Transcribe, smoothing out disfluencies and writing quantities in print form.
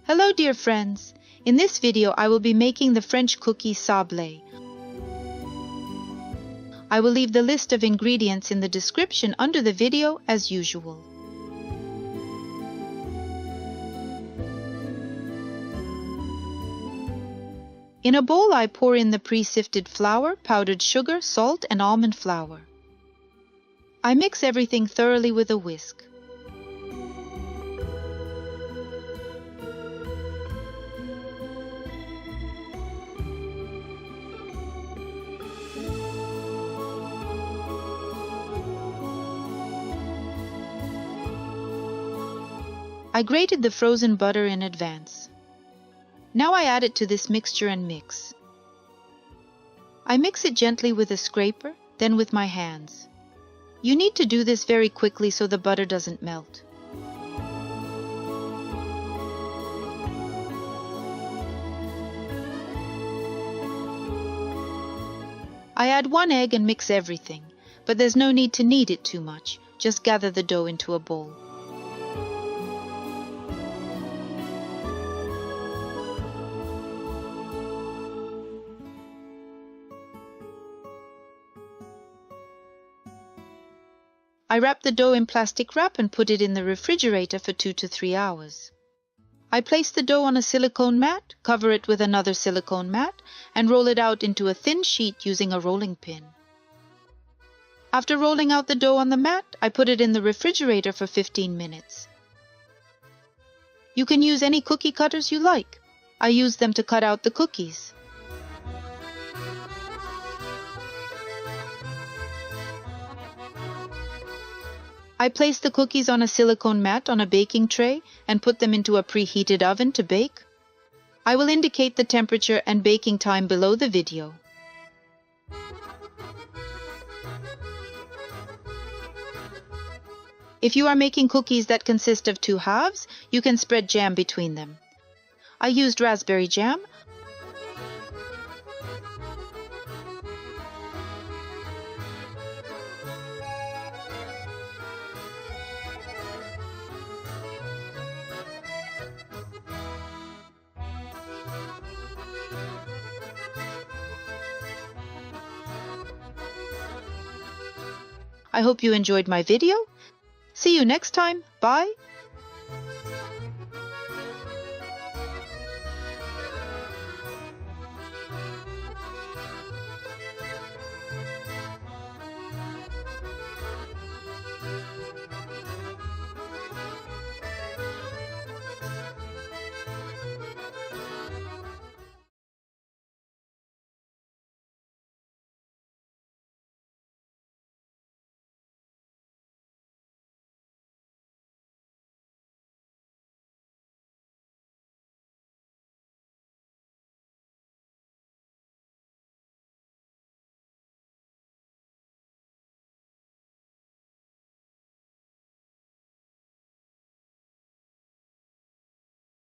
Hello dear friends! In this video I will be making the French cookie Sablé. I will leave the list of ingredients in the description under the video as usual. In a bowl I pour in the pre-sifted flour, powdered sugar, salt and almond flour. I mix everything thoroughly with a whisk. I grated the frozen butter in advance. Now I add it to this mixture and mix. I mix it gently with a scraper, then with my hands. You need to do this very quickly so the butter doesn't melt. I add 1 egg and mix everything, but there's no need to knead it too much. Just gather the dough into a bowl. I wrap the dough in plastic wrap and put it in the refrigerator for 2 to 3 hours. I place the dough on a silicone mat, cover it with another silicone mat, and roll it out into a thin sheet using a rolling pin. After rolling out the dough on the mat, I put it in the refrigerator for 15 minutes. You can use any cookie cutters you like. I use them to cut out the cookies. I place the cookies on a silicone mat on a baking tray and put them into a preheated oven to bake. I will indicate the temperature and baking time below the video. If you are making cookies that consist of 2 halves, you can spread jam between them. I used raspberry jam. I hope you enjoyed my video. See you next time. Bye.